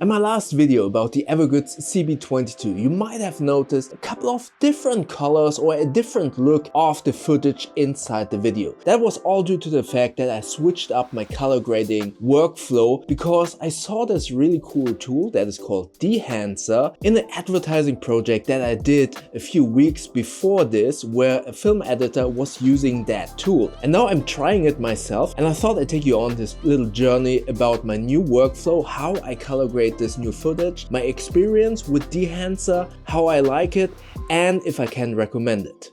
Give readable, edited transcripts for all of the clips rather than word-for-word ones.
In my last video about the Evergood's CB22, you might have noticed a couple of different colors or a different look of the footage inside the video. That was all due to the fact that I switched up my color grading workflow because I saw this really cool tool that is called Dehancer in an advertising project that I did a few weeks before this, where a film editor was using that tool. And now I'm trying it myself, and I thought I'd take you on this little journey about my new workflow, how I color grade this new footage, my experience with Dehancer, how I like it, and if I can recommend it.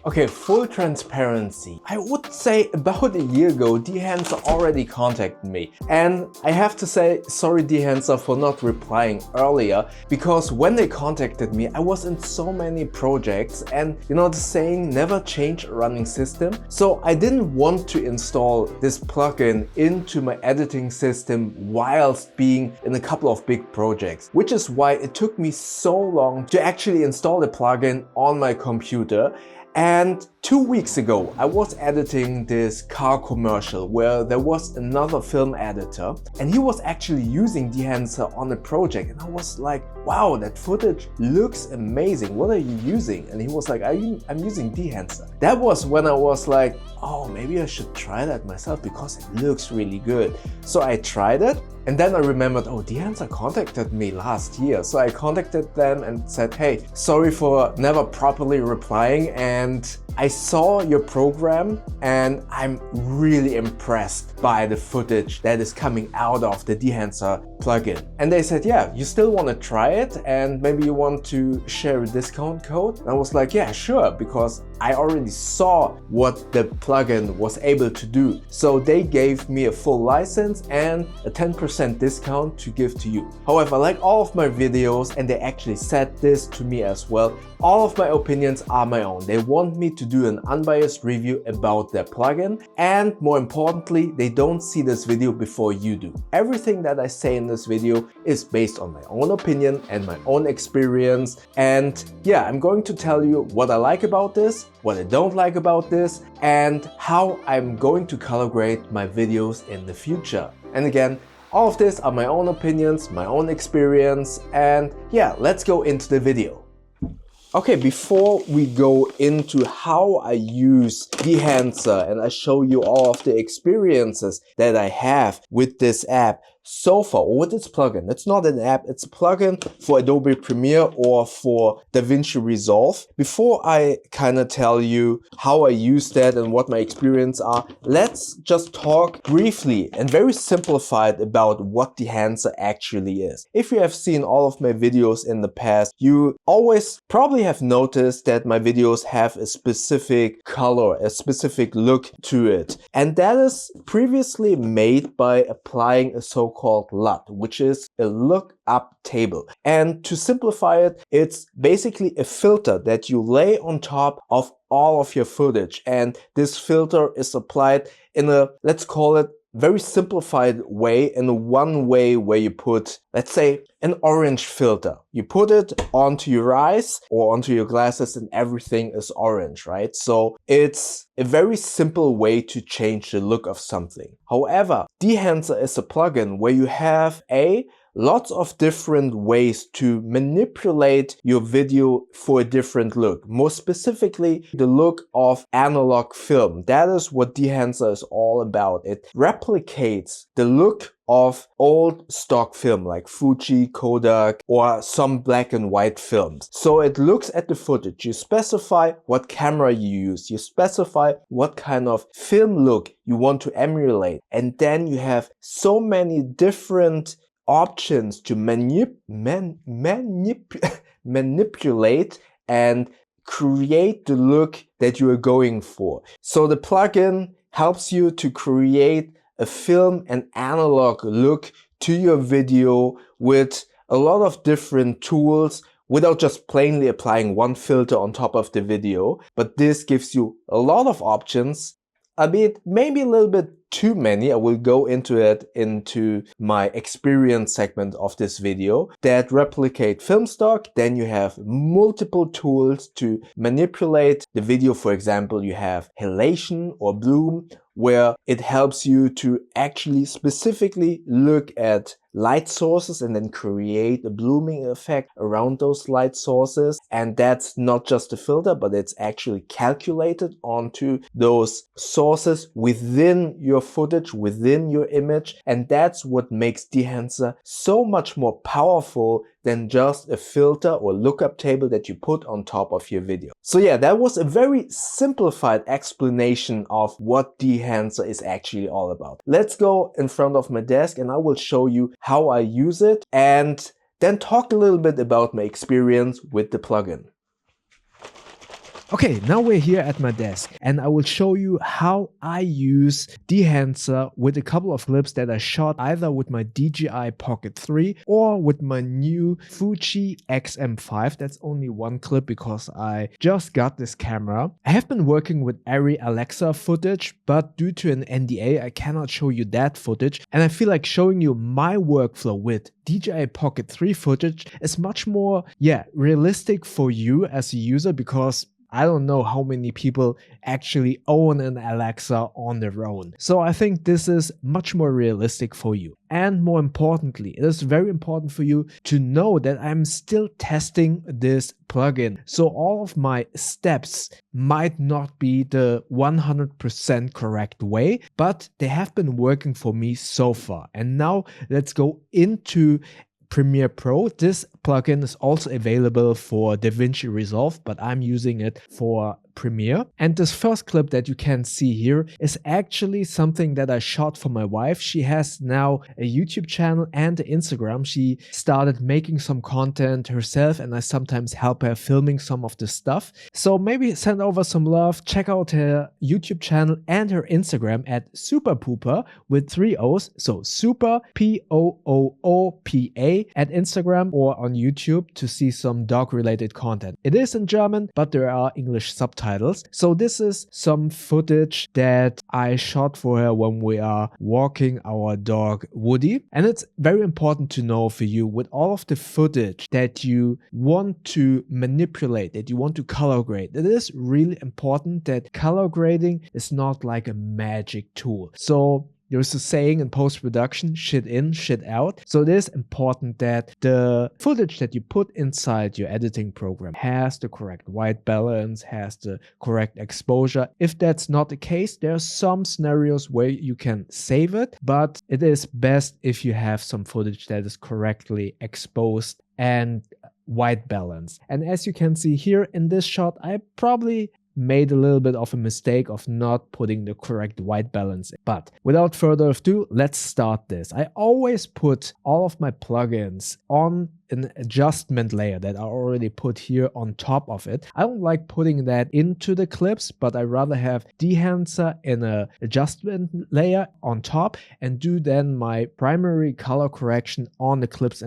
Okay, full transparency. I would say about a year ago, Dehancer already contacted me. And I have to say, sorry Dehancer for not replying earlier, because when they contacted me, I was in so many projects and you know the saying, never change a running system. So I didn't want to install this plugin into my editing system whilst being in a couple of big projects, which is why it took me so long to actually install the plugin on my computer. And 2 weeks ago, I was editing this car commercial where there was another film editor and he was actually using Dehancer on a project. And I was like, wow, that footage looks amazing. What are you using? And he was like, I'm using Dehancer. That was when I was like, oh, maybe I should try that myself because it looks really good. So I tried it. And then I remembered, oh, Dehancer contacted me last year. So I contacted them and said, hey, sorry for never properly replying. And I saw your program and I'm really impressed by the footage that is coming out of the Dehancer plugin. And they said, yeah, you still want to try it and maybe you want to share a discount code? And I was like, yeah, sure, because I already saw what the plugin was able to do. So they gave me a full license and a 10% discount to give to you. However, like all of my videos, and they actually said this to me as well, all of my opinions are my own. They want me to do an unbiased review about their plugin, and more importantly, they don't see this video before you do. Everything that I say in this video is based on my own opinion and my own experience. And yeah, I'm going to tell you what I like about this, what I don't like about this, and how I'm going to color grade my videos in the future. And again, all of this are my own opinions, my own experience, and yeah, let's go into the video. Okay, before we go into how I use Dehancer and I show you all of the experiences that I have with this app so far, or with this plugin. It's not an app, it's a plugin for Adobe Premiere or for DaVinci Resolve. Before I kind of tell you how I use that and what my experience are, let's just talk briefly and very simplified about what Dehancer actually is. If you have seen all of my videos in the past, you always probably have noticed that my videos have a specific color, a specific look to it. And that is previously made by applying a so-called LUT, which is a lookup table. And to simplify it, it's basically a filter that you lay on top of all of your footage. And this filter is applied in a, let's call it, very simplified way, in a one way where you put, let's say, an orange filter. You put it onto your eyes or onto your glasses and everything is orange, right? So it's a very simple way to change the look of something. However, Dehancer is a plugin where you have lots of different ways to manipulate your video for a different look. More specifically, the look of analog film. That is what Dehancer is all about. It replicates the look of old stock film like Fuji, Kodak, or some black and white films. So it looks at the footage. You specify what camera you use. You specify what kind of film look you want to emulate. And then you have so many different options to manipulate and create the look that you are going for. So the plugin helps you to create a film and analog look to your video with a lot of different tools without just plainly applying one filter on top of the video. But this gives you a lot of options, albeit maybe a little bit too many. I will go into it into my experience segment of this video that replicate film stock. Then you have multiple tools to manipulate the video. For example, you have halation or bloom, where it helps you to actually specifically look at light sources and then create a blooming effect around those light sources. And that's not just a filter, but it's actually calculated onto those sources within your footage, within your image. And that's what makes Dehancer so much more powerful than just a filter or lookup table that you put on top of your video. So yeah, that was a very simplified explanation of what Dehancer is actually all about. Let's go in front of my desk and I will show you how I use it and then talk a little bit about my experience with the plugin. Okay, now we're here at my desk and I will show you how I use Dehancer with a couple of clips that I shot either with my DJI Pocket 3 or with my new Fuji XM5. That's only one clip because I just got this camera. I have been working with Arri Alexa footage, but due to an NDA, I cannot show you that footage. And I feel like showing you my workflow with DJI Pocket 3 footage is much more, realistic for you as a user, because I don't know how many people actually own an Alexa on their own. So I think this is much more realistic for you. And more importantly, it is very important for you to know that I'm still testing this plugin. So all of my steps might not be the 100% correct way, but they have been working for me so far. And now let's go into Premiere Pro. This plugin is also available for DaVinci Resolve, but I'm using it for Premiere. And this first clip that you can see here is actually something that I shot for my wife. She has now a YouTube channel and an Instagram. She started making some content herself and I sometimes help her filming some of the stuff. So maybe send over some love, check out her YouTube channel and her Instagram at Superpoopa with 3 O's. So Super P-O-O-O-P-A at Instagram or on YouTube to see some dog related content. It is in German, but there are English subtitles. So this is some footage that I shot for her when we are walking our dog Woody. And it's very important to know for you, with all of the footage that you want to manipulate, that you want to color grade, it is really important that color grading is not like a magic tool. So there's a saying in post-production, shit in, shit out. So it is important that the footage that you put inside your editing program has the correct white balance, has the correct exposure. If that's not the case, there are some scenarios where you can save it, but it is best if you have some footage that is correctly exposed and white balance. And as you can see here in this shot, I probably made a little bit of a mistake of not putting the correct white balance in. But without further ado, let's start this. I always put all of my plugins on an adjustment layer that I already put here on top of it. I don't like putting that into the clips, but I rather have Dehancer in an adjustment layer on top and do then my primary color correction on the clips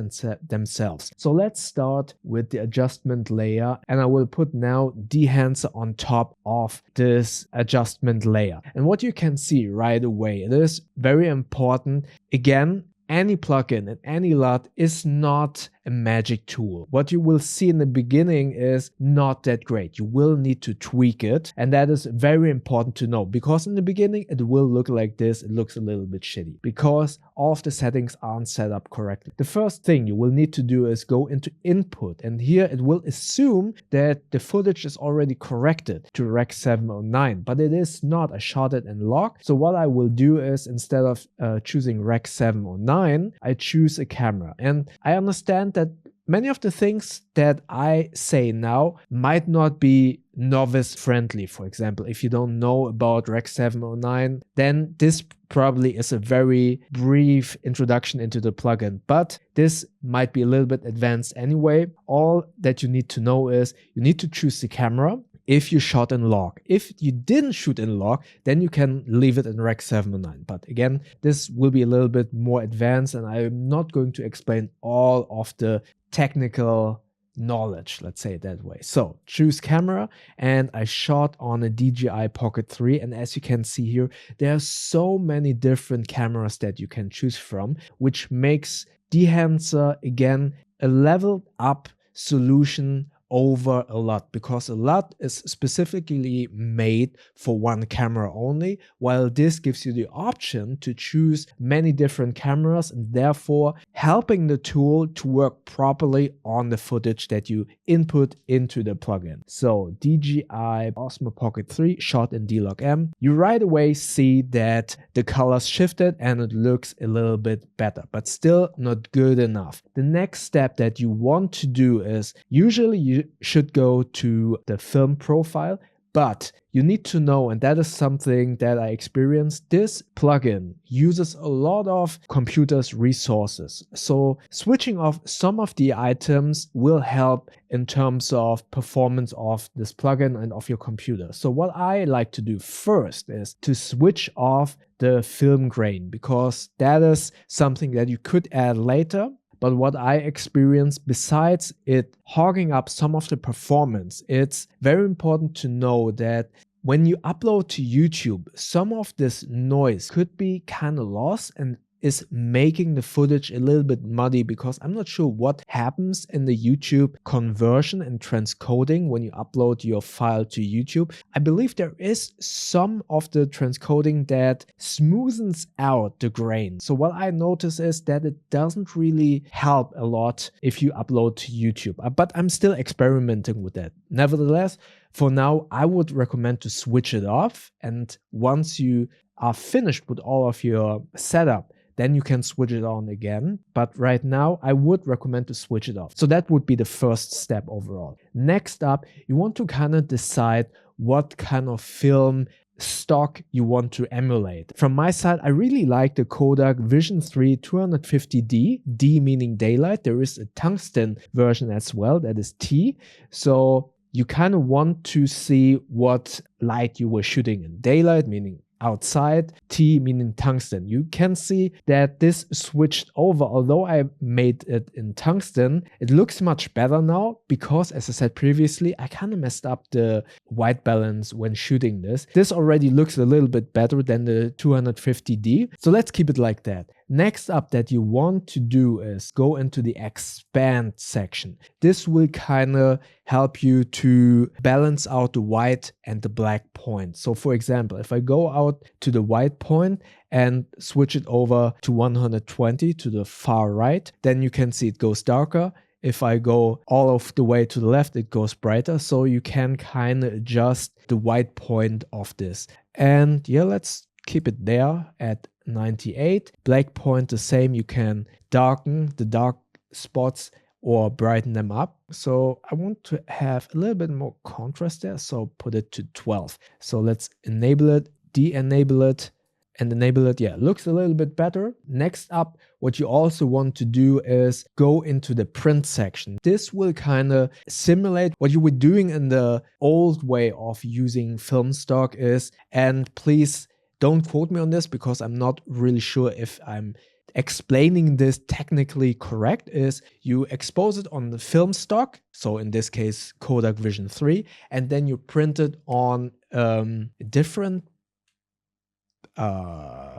themselves. So let's start with the adjustment layer and I will put now Dehancer on top of this adjustment layer. And what you can see right away, it is very important. Again, any plugin and any LUT is not a magic tool. What you will see in the beginning is not that great. You will need to tweak it, and that is very important to know, because in the beginning it will look like this. It looks a little bit shitty because all of the settings aren't set up correctly. The first thing you will need to do is go into input, and here it will assume that the footage is already corrected to Rec 709, but it is not. I shot it in log. So what I will do is, instead of choosing Rec 709, I choose a camera. And I understand that many of the things that I say now might not be novice friendly. For example, if you don't know about Rec 709, then this probably is a very brief introduction into the plugin, but this might be a little bit advanced anyway. All that you need to know is you need to choose the camera if you shot in log. If you didn't shoot in log, then you can leave it in Rec 709. But again, this will be a little bit more advanced and I'm not going to explain all of the technical knowledge, let's say it that way. So choose camera, and I shot on a DJI Pocket 3, and as you can see here, there are so many different cameras that you can choose from, which makes Dehancer again a leveled up solution over a LUT, because a LUT is specifically made for one camera only, while this gives you the option to choose many different cameras and therefore helping the tool to work properly on the footage that you input into the plugin. So DJI Osmo Pocket 3 shot in D-Log-M, you right away see that the colors shifted and it looks a little bit better, but still not good enough. The next step that you want to do is, usually you should go to the film profile, but you need to know, and that is something that I experienced, this plugin uses a lot of computers' resources. So switching off some of the items will help in terms of performance of this plugin and of your computer. So what I like to do first is to switch off the film grain, because that is something that you could add later. But what I experienced, besides it hogging up some of the performance, it's very important to know that when you upload to YouTube, some of this noise could be kind of lost and is making the footage a little bit muddy, because I'm not sure what happens in the YouTube conversion and transcoding when you upload your file to YouTube. I believe there is some of the transcoding that smoothens out the grain. So what I notice is that it doesn't really help a lot if you upload to YouTube, but I'm still experimenting with that. Nevertheless, for now, I would recommend to switch it off, and once you are finished with all of your setup, then you can switch it on again. But right now, I would recommend to switch it off. So that would be the first step overall. Next up, you want to kind of decide what kind of film stock you want to emulate. From my side, I really like the Kodak Vision 3 250D, D meaning daylight. There is a tungsten version as well, that is T. So you kind of want to see what light you were shooting in. Daylight meaning outside, T meaning tungsten. You can see that this switched over. Although I made it in tungsten, it looks much better now, because as I said previously, I kind of messed up the white balance when shooting this. This already looks a little bit better than the 250D. So let's keep it like that. Next up that you want to do is go into the expand section. This will kind of help you to balance out the white and the black point. So for example, if I go out to the white point and switch it over to 120 to the far right, then you can see it goes darker. If I go all of the way to the left, it goes brighter. So you can kind of adjust the white point of this. And yeah, let's keep it there at 98. Black point the same. You can darken the dark spots or brighten them up. So I want to have a little bit more contrast there. So put it to 12. So let's enable it, de-enable it, and enable it. Yeah, looks a little bit better. Next up, what you also want to do is go into the print section. This will kind of simulate what you were doing in the old way of using film stock is, and please don't quote me on this because I'm not really sure if I'm explaining this technically correct, is you expose it on the film stock, so in this case Kodak Vision 3, and then you print it on a different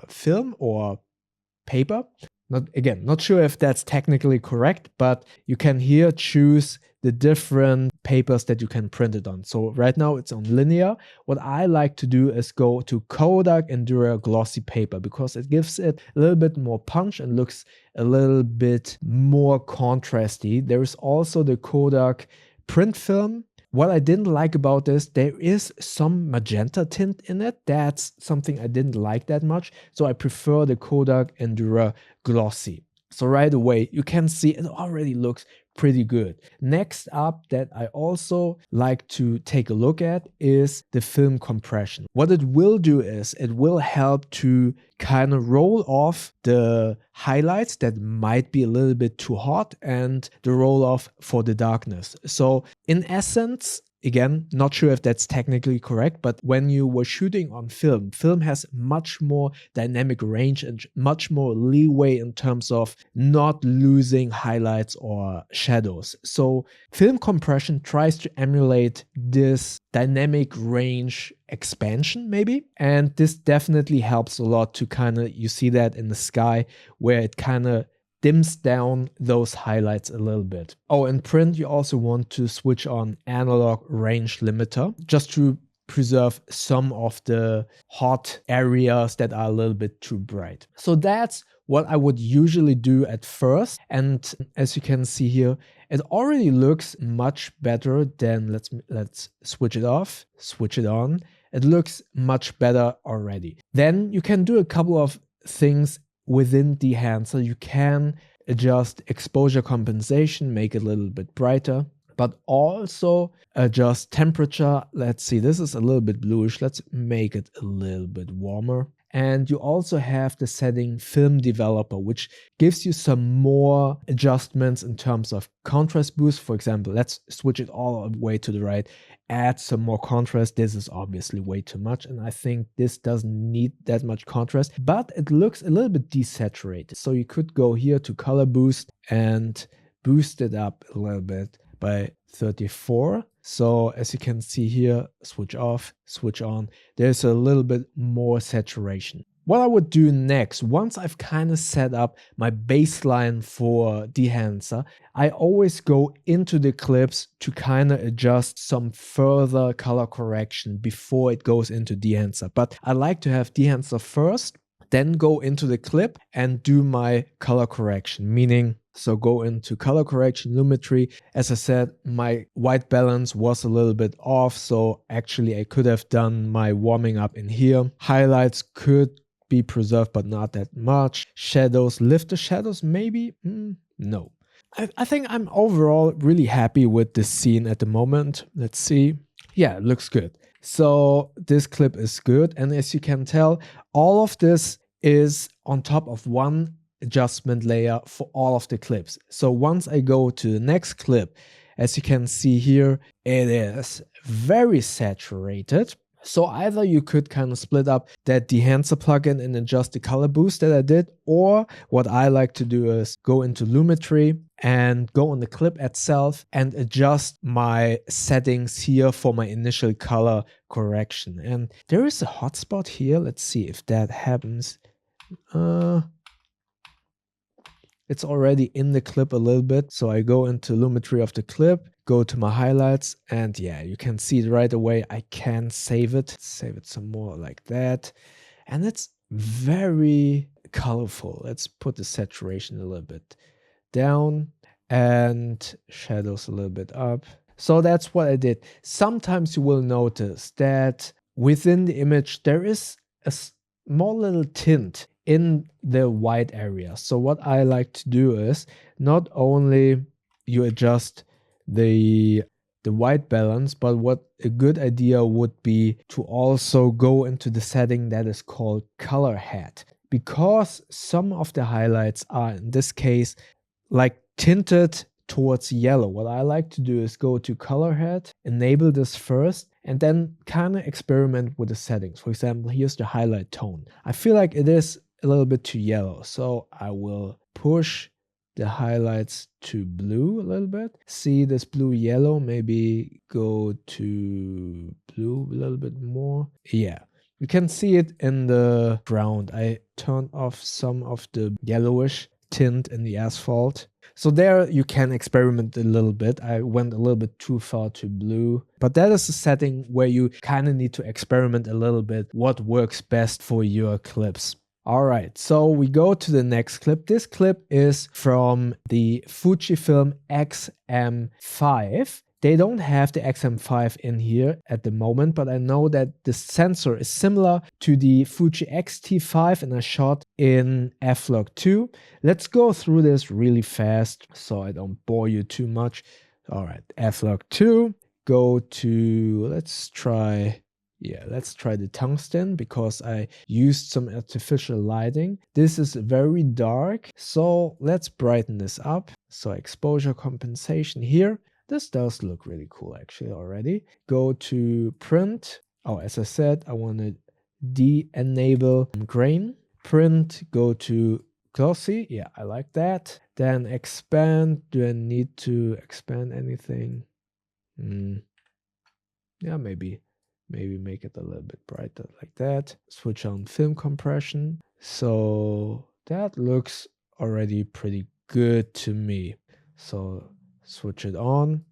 film or paper. Not sure if that's technically correct, but you can here choose the different papers that you can print it on. So right now it's on linear. What I like to do is go to Kodak Endura glossy paper, because it gives it a little bit more punch and looks a little bit more contrasty. There is also the Kodak print film. What I didn't like about this, there is some magenta tint in it. That's something I didn't like that much. So I prefer the Kodak Endura glossy. So right away, you can see it already looks pretty good. Next up that I also like to take a look at is the film compression. What it will do is it will help to kind of roll off the highlights that might be a little bit too hot and the roll off for the darkness. So in essence, again, not sure if that's technically correct, but when you were shooting on film, film has much more dynamic range and much more leeway in terms of not losing highlights or shadows. So film compression tries to emulate this dynamic range expansion maybe, and this definitely helps a lot to kind of, you see that in the sky where it kind of dims down those highlights a little bit. Oh, in print, you also want to switch on analog range limiter just to preserve some of the hot areas that are a little bit too bright. So that's what I would usually do at first. And as you can see here, it already looks much better than, let's switch it off, switch it on. It looks much better already. Then you can do a couple of things within Dehancer. You can adjust exposure compensation, make it a little bit brighter, but also adjust temperature. Let's see, this is a little bit bluish. Let's make it a little bit warmer. And you also have the setting Film Developer, which gives you some more adjustments in terms of contrast boost. For example, let's switch it all the way to the right, add some more contrast. This is obviously way too much, and I think this doesn't need that much contrast, but it looks a little bit desaturated. So you could go here to color boost and boost it up a little bit by 34. So as you can see here, switch off, switch on, there's a little bit more saturation. What I would do next, once I've kind of set up my baseline for Dehancer, I always go into the clips to kind of adjust some further color correction before it goes into Dehancer. But I like to have Dehancer first, then go into the clip and do my color correction, meaning, so go into color correction, lumetry. As I said, my white balance was a little bit off, so actually I could have done my warming up in here. Highlights could be preserved, but not that much. Shadows, lift the shadows, maybe? No. I think I'm overall really happy with this scene at the moment. Let's see. Yeah, it looks good. So this clip is good, and as you can tell, all of this is on top of one adjustment layer for all of the clips. So once I go to the next clip, as you can see here, it is very saturated. So either you could kind of split up that Dehancer plugin and adjust the color boost that I did, or what I like to do is go into lumetry and go on the clip itself and adjust my settings here for my initial color correction. And there is a hotspot here. Let's see if that happens. It's already in the clip a little bit. So I go into lumetry of the clip, go to my highlights, and yeah, you can see it right away. I can save it some more like that. And it's very colorful. Let's put the saturation a little bit down and shadows a little bit up. So that's what I did. Sometimes you will notice that within the image, there is a small little tint in the white area. So what I like to do is not only you adjust the white balance, but what a good idea would be to also go into the setting that is called color head, because some of the highlights are in this case like tinted towards yellow. What I like to do is go to color head, enable this first, and then kind of experiment with the settings. For example, here's the highlight tone. I feel like it is a little bit too yellow, so I will push the highlights to blue a little bit. See this blue yellow, maybe go to blue a little bit more. Yeah, you can see it in the ground. I turned off some of the yellowish tint in the asphalt. So there you can experiment a little bit. I went a little bit too far to blue, but that is a setting where you kind of need to experiment a little bit what works best for your clips. All right, so we go to the next clip. This clip is from the Fujifilm X-M5. They don't have the X-M5 in here at the moment, but I know that the sensor is similar to the Fuji X-T5 and I shot in f-log2. Let's go through this really fast so I don't bore you too much. All right, f-log2, go to, let's try the tungsten because I used some artificial lighting. This is very dark, so let's brighten this up. So exposure compensation here. This does look really cool actually already. Go to print. Oh, as I said, I want to de-enable grain. Print, go to glossy. Yeah, I like that. Then expand. Do I need to expand anything? Yeah, maybe make it a little bit brighter like that. Switch on film compression. So that looks already pretty good to me. So switch it on,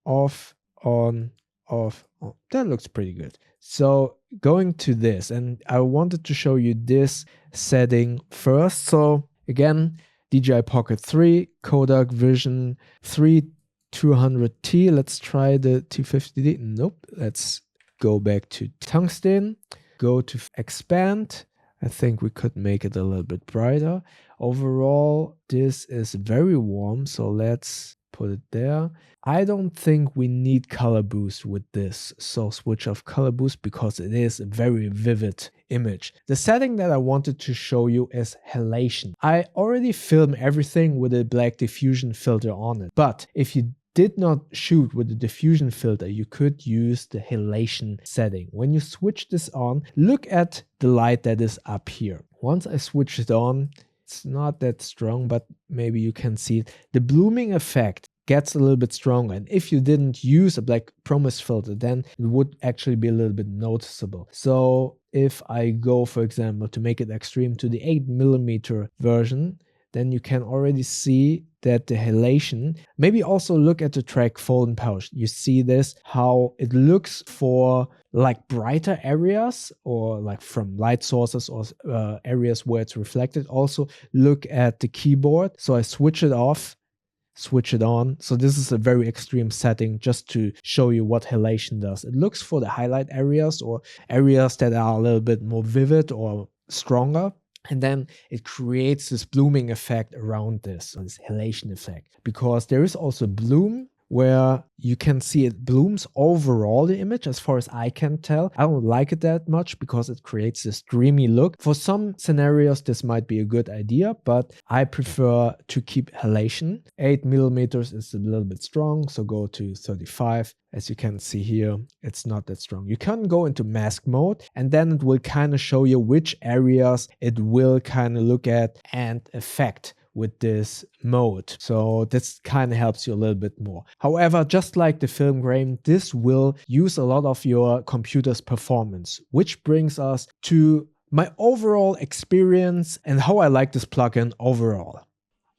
off, on, off. Oh, that looks pretty good. So going to this, and I wanted to show you this setting first. So again, DJI Pocket 3, Kodak Vision 3 200T. Let's try the T50D. Nope. Let's go back to tungsten. Go to expand. I think we could make it a little bit brighter. Overall, this is very warm, so let's put it there. I don't think we need color boost with this, so switch off color boost because it is a very vivid image. The setting that I wanted to show you is halation. I already filmed everything with a black diffusion filter on it, but if you did not shoot with the diffusion filter, you could use the halation setting. When you switch this on, look at the light that is up here. Once I switch it on, it's not that strong, but maybe you can see it. The blooming effect gets a little bit stronger, and if you didn't use a black promise filter, then it would actually be a little bit noticeable. So if I go, for example, to make it extreme to the 8mm version, then you can already see that the halation, maybe also look at the track fold and pouch. You see this, how it looks for like brighter areas or like from light sources or areas where it's reflected. Also look at the keyboard. So I switch it off, switch it on. So this is a very extreme setting just to show you what halation does. It looks for the highlight areas or areas that are a little bit more vivid or stronger. And then it creates this blooming effect around this halation effect, because there is also bloom where you can see it blooms overall the image as far as I can tell. I don't like it that much because it creates this dreamy look. For some scenarios, this might be a good idea, but I prefer to keep halation. 8mm is a little bit strong, so go to 35. As you can see here, it's not that strong. You can go into mask mode, and then it will kind of show you which areas it will kind of look at and affect with this mode. So this kind of helps you a little bit more. However, just like the film grain, this will use a lot of your computer's performance, which brings us to my overall experience and how I like this plugin overall.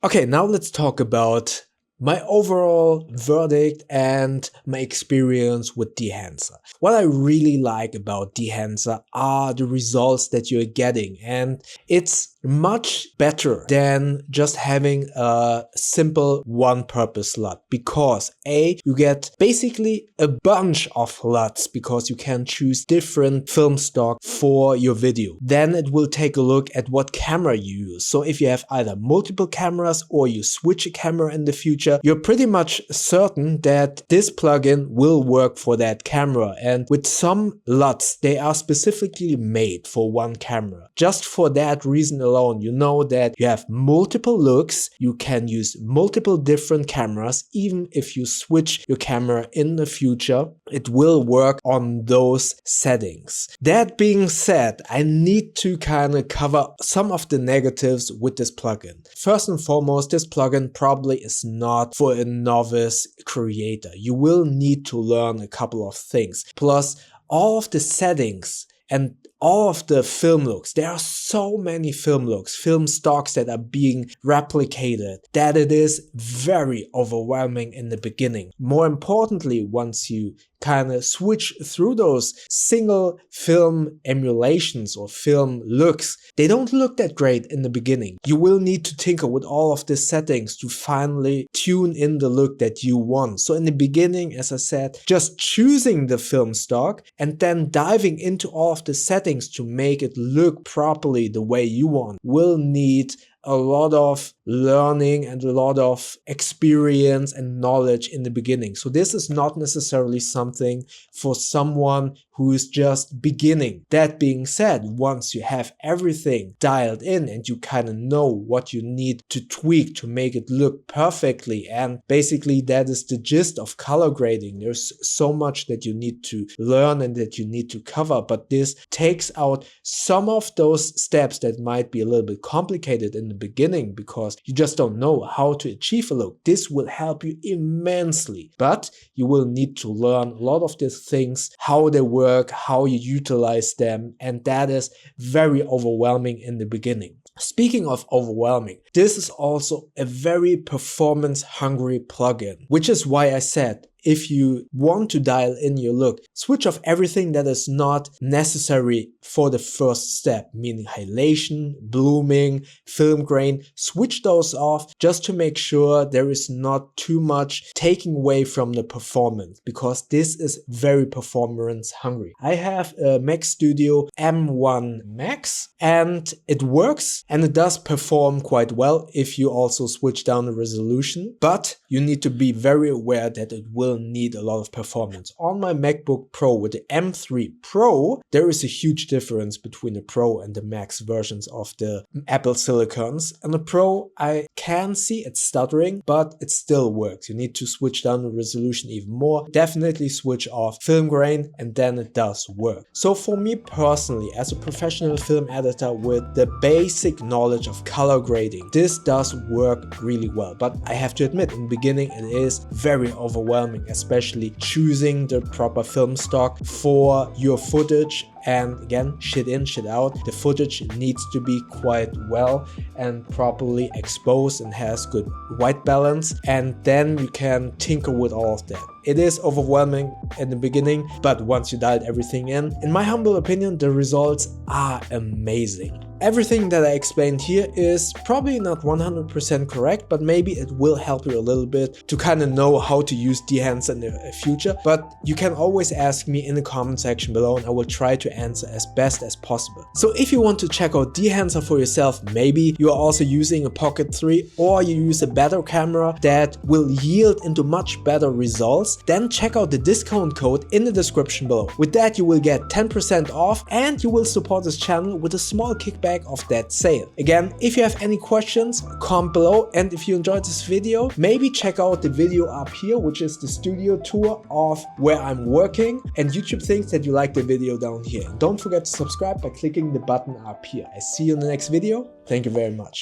Okay, now let's talk about my overall verdict and my experience with Dehancer. What I really like about Dehancer are the results that you're getting, and it's much better than just having a simple one-purpose LUT, because you get basically a bunch of LUTs because you can choose different film stock for your video. Then it will take a look at what camera you use. So if you have either multiple cameras or you switch a camera in the future, you're pretty much certain that this plugin will work for that camera. And with some LUTs, they are specifically made for one camera. Just for that reason alone, you know that you have multiple looks, you can use multiple different cameras. Even if you switch your camera in the future, it will work on those settings. That being said, I need to kind of cover some of the negatives with this plugin. First and foremost, this plugin probably is not for a novice creator. You will need to learn a couple of things. Plus, all of the settings and all of the film looks, there are so many film looks, film stocks that are being replicated, that it is very overwhelming in the beginning. More importantly, once you kind of switch through those single film emulations or film looks, they don't look that great in the beginning. You will need to tinker with all of the settings to finally tune in the look that you want. So in the beginning, as I said, just choosing the film stock and then diving into all of the settings to make it look properly the way you want will need a lot of learning and a lot of experience and knowledge in the beginning. So this is not necessarily something for someone who is just beginning. That being said, once you have everything dialed in and you kind of know what you need to tweak to make it look perfectly, and basically that is the gist of color grading. There's so much that you need to learn and that you need to cover, but this takes out some of those steps that might be a little bit complicated in the beginning because you just don't know how to achieve a look. This will help you immensely, but you will need to learn a lot of these things, how they work, how you utilize them, and that is very overwhelming in the beginning. Speaking of overwhelming, this is also a very performance hungry plugin, which is why I said if you want to dial in your look, switch off everything that is not necessary for the first step, meaning halation, blooming, film grain. Switch those off just to make sure there is not too much taking away from the performance, because this is very performance hungry. I have a Mac Studio M1 Max and it works and it does perform quite well if you also switch down the resolution, but you need to be very aware that it will need a lot of performance. On my MacBook Pro with the M3 Pro, there is a huge difference between the Pro and the Max versions of the Apple Silicons. And the Pro, I can see it's stuttering, but it still works. You need to switch down the resolution even more. Definitely switch off film grain and then it does work. So for me personally, as a professional film editor with the basic knowledge of color grading, this does work really well. But I have to admit, in the beginning it is very overwhelming, especially choosing the proper film stock for your footage. And again, shit in, shit out. The footage needs to be quite well and properly exposed and has good white balance. And then you can tinker with all of that. It is overwhelming in the beginning, but once you dialed everything in my humble opinion, the results are amazing. Everything that I explained here is probably not 100% correct, but maybe it will help you a little bit to kind of know how to use Dehancer in the future. But you can always ask me in the comment section below and I will try to answer as best as possible. So if you want to check out Dehancer for yourself, maybe you are also using a Pocket 3 or you use a better camera that will yield into much better results, then check out the discount code in the description below. With that you will get 10% off and you will support this channel with a small kickback of that sale. Again, if you have any questions, comment below, and if you enjoyed this video, maybe check out the video up here, which is the studio tour of where I'm working, and YouTube thinks that you like the video down here. And don't forget to subscribe by clicking the button up here. I see you in the next video. Thank you very much.